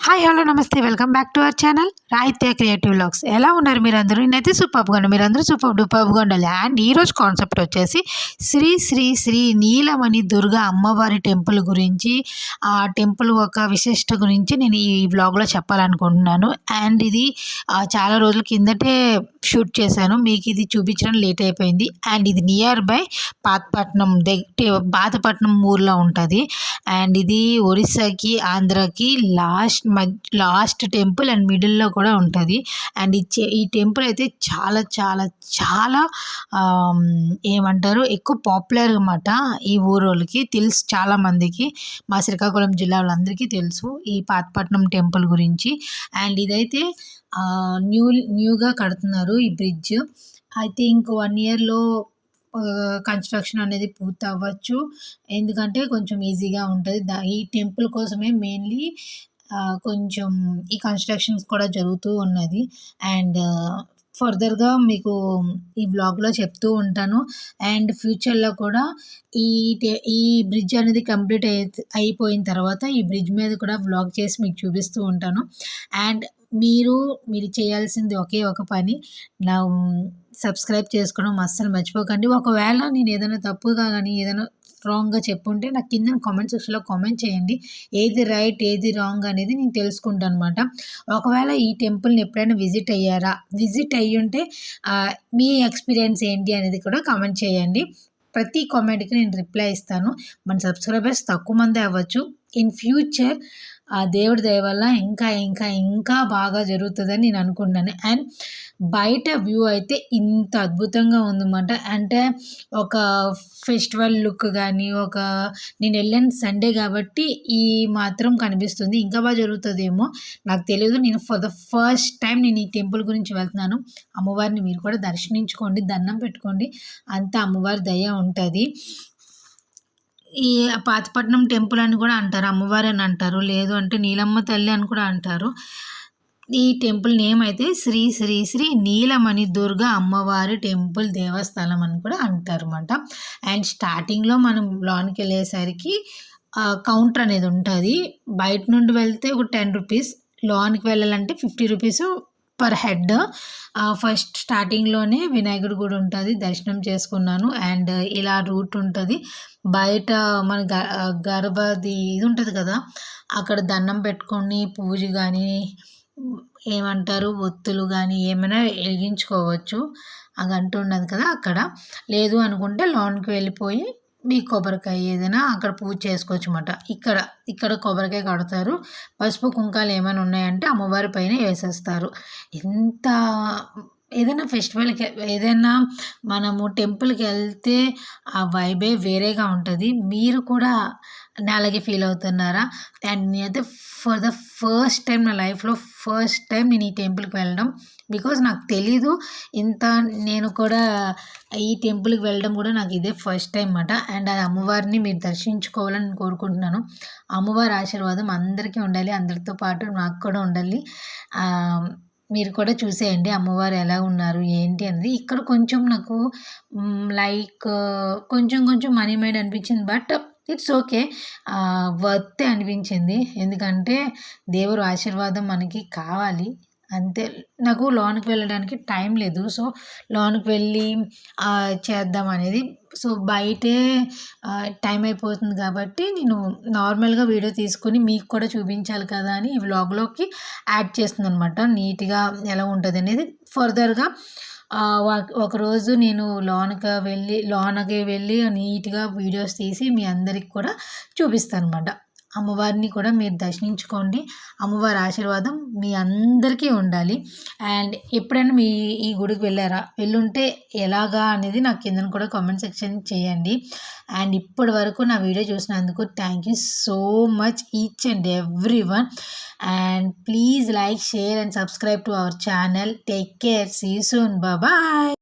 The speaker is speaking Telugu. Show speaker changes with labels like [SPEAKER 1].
[SPEAKER 1] హాయ్ హలో నమస్తే welcome back to our channel Rahitya creative vlogs. ఎలా ఉన్నారు మీరందరూ? నేనైతే సూపర్గా ఉన్నాను, మీరందరూ సూపర్గా ఉండాలి. అండ్ ఈరోజు కాన్సెప్ట్ వచ్చేసి శ్రీ శ్రీ శ్రీ నీలమణి దుర్గా అమ్మవారి టెంపుల్ గురించి, ఆ టెంపుల్ ఒక విశిష్ట గురించి నేను ఈ వ్లాగ్లో చెప్పాలనుకుంటున్నాను. అండ్ ఇది చాలా రోజుల కిందటే షూట్ చేశాను, మీకు ఇది చూపించడం లేట్ అయిపోయింది. అండ్ ఇది నియర్ బై బాధపట్నం ఊర్లో ఉంటుంది. అండ్ ఇది ఒరిస్సాకి ఆంధ్రాకి లాస్ట్ టెంపుల్ అండ్ మిడిల్లో కూడా ఉంటుంది. అండ్ ఈ టెంపుల్ అయితే చాలా చాలా చాలా ఏమంటారు ఎక్కువ పాపులర్ అన్నమాట. ఈ ఊరోళ్ళకి తెలుసు, చాలామందికి మా శ్రీకాకుళం జిల్లా వాళ్ళందరికీ తెలుసు ఈ పాతపట్నం టెంపుల్ గురించి. అండ్ ఇదైతే న్యూగా కడుతున్నారు ఈ బ్రిడ్జ్. అయితే ఇంకో 1 ఇయర్లో కన్స్ట్రక్షన్ అనేది పూర్తి అవ్వచ్చు, ఎందుకంటే కొంచెం ఈజీగా ఉంటుంది. ఈ టెంపుల్ కోసమే మెయిన్లీ కొంచెం ఈ కన్స్ట్రక్షన్స్ కూడా జరుగుతూ ఉన్నది. అండ్ ఫర్దర్గా మీకు ఈ వ్లాగ్లో చెప్తూ ఉంటాను. అండ్ ఫ్యూచర్లో కూడా ఈ బ్రిడ్జ్ అనేది కంప్లీట్ అయిపోయిన తర్వాత ఈ బ్రిడ్జ్ మీద కూడా వ్లాగ్ చేసి మీకు చూపిస్తూ ఉంటాను. అండ్ మీరు చేయాల్సింది ఒకే ఒక పని, నా సబ్స్క్రైబ్ చేసుకోవడం అస్సలు మర్చిపోకండి. ఒకవేళ నేను ఏదైనా తప్పుగా కానీ ఏదైనా రాంగ్గా చెప్పుంటే నాకు కింద కామెంట్ సెక్షన్లో కామెంట్ చేయండి. ఏది రైట్ ఏది రాంగ్ అనేది నేను తెలుసుకుంటాను అనమాట. ఒకవేళ ఈ టెంపుల్ని ఎప్పుడైనా విజిట్ అయ్యి ఉంటే మీ ఎక్స్పీరియన్స్ ఏంటి అనేది కూడా కామెంట్ చేయండి. ప్రతి కామెంట్కి నేను రిప్లై ఇస్తాను. మన సబ్స్క్రైబర్స్ తక్కువ మంది అవ్వచ్చు, ఇన్ ఫ్యూచర్ ఆ దేవుడి దయ వల్ల ఇంకా ఇంకా ఇంకా బాగా జరుగుతుందని నేను అనుకుంటున్నాను. అండ్ బయట వ్యూ అయితే ఇంత అద్భుతంగా ఉందన్నమాట. అంటే ఒక ఫెస్టివల్ లుక్ కానీ, నేను వెళ్ళిన సండే కాబట్టి ఈ మాత్రం కనిపిస్తుంది. ఇంకా బాగా జరుగుతుందేమో నాకు తెలియదు. నేను ఫర్ ద ఫస్ట్ టైం నేను ఈ టెంపుల్ గురించి వెళ్తున్నాను. అమ్మవారిని మీరు కూడా దర్శించుకోండి, దండం పెట్టుకోండి, అంతా అమ్మవారి దయ ఉంటుంది. ఈ పాతపట్నం టెంపుల్ అని కూడా అంటారు, అమ్మవారి అని అంటారు, లేదు అంటే నీలమ్మ తల్లి అని కూడా అంటారు. ఈ టెంపుల్ నేమ్ అయితే శ్రీ శ్రీ శ్రీ నీలమణి దుర్గా అమ్మవారి టెంపుల్ దేవస్థానం అని కూడా అంటారు అన్నమాట. అండ్ స్టార్టింగ్లో మనం లోనికి వెళ్ళేసరికి కౌంటర్ అనేది ఉంటుంది. బయట నుండి వెళ్తే ఒక 10 రూపీస్, లోనికి వెళ్ళాలంటే 50 రూపీస్ పర్ హెడ్. ఫస్ట్ స్టార్టింగ్లోనే వినాయకుడి గుడి ఉంటుంది, దర్శనం చేసుకున్నాను. అండ్ ఇలా రూట్ ఉంటుంది. బయట మన గర్భది ఇది ఉంటుంది కదా, అక్కడ దండం పెట్టుకొని పూజ కానీ ఏమంటారు ఒత్తులు కానీ ఏమైనా వెలిగించుకోవచ్చు. ఆ గంట ఉన్నది కదా అక్కడ. లేదు అనుకుంటే లోనికి వెళ్ళిపోయి మీ కొబ్బరికాయ ఏదైనా అక్కడ పూజ చేసుకోవచ్చు అన్నమాట. ఇక్కడ కొబ్బరికాయ కడతారు, పసుపు కుంకాలు ఏమైనా ఉన్నాయంటే అమ్మవారి పైన వేసేస్తారు. ఎంత ఏదైనా ఫెస్టివల్కి ఏదైనా మనము టెంపుల్కి వెళ్తే ఆ వైబే వేరేగా ఉంటుంది. మీరు కూడా అలాగే ఫీల్ అవుతున్నారా? అండ్ నేనైతే ఫర్ ద ఫస్ట్ టైం నా లైఫ్లో నేను ఈ టెంపుల్కి వెళ్ళడం, బికాజ్ నాకు తెలీదు ఇంత. నేను కూడా ఈ టెంపుల్కి వెళ్ళడం కూడా నాకు ఇదే ఫస్ట్ టైం అన్నమాట. అండ్ ఆ అమ్మవారిని మీరు దర్శించుకోవాలని కోరుకుంటున్నాను. అమ్మవారి ఆశీర్వాదం అందరికీ ఉండాలి, అందరితో పాటు నాకు కూడా ఉండాలి. మీరు కూడా చూసేయండి అమ్మవారు ఎలా ఉన్నారు ఏంటి అనేది. ఇక్కడ కొంచెం నాకు లైక్ కొంచెం మనీ మైండ్ అనిపించింది, బట్ ఇట్స్ ఓకే, వర్తే అనిపించింది. ఎందుకంటే దేవుడు ఆశీర్వాదం మనకి కావాలి అంతే. నాకు లోనికి వెళ్ళడానికి టైం లేదు, సో లోనికి వెళ్ళి చేద్దాం అనేది. సో బయటే టైం అయిపోతుంది కాబట్టి నేను నార్మల్గా వీడియో తీసుకుని మీకు కూడా చూపించాలి కదా అని ఈ వ్లాగ్లోకి యాడ్ చేస్తుంది అనమాట. నీట్గా ఎలా ఉంటుంది అనేది ఫర్దర్గా ఒకరోజు నేను లోనకి వెళ్ళి నీట్గా వీడియోస్ తీసి మీ అందరికి కూడా చూపిస్తాను అనమాట. అమ్మవారిని కూడా మీరు దర్శించుకోండి, అమ్మవారి ఆశీర్వాదం మీ అందరికీ ఉండాలి. అండ్ ఎప్పుడైనా ఈ గుడికి వెళ్ళుంటే ఎలాగా అనేది నాకు కింద కూడా కామెంట్ సెక్షన్ చేయండి. అండ్ ఇప్పటి వరకు నా వీడియో చూసినందుకు thank you so much each and every one. And please like, share and subscribe to our channel. Take care, see you soon, bye.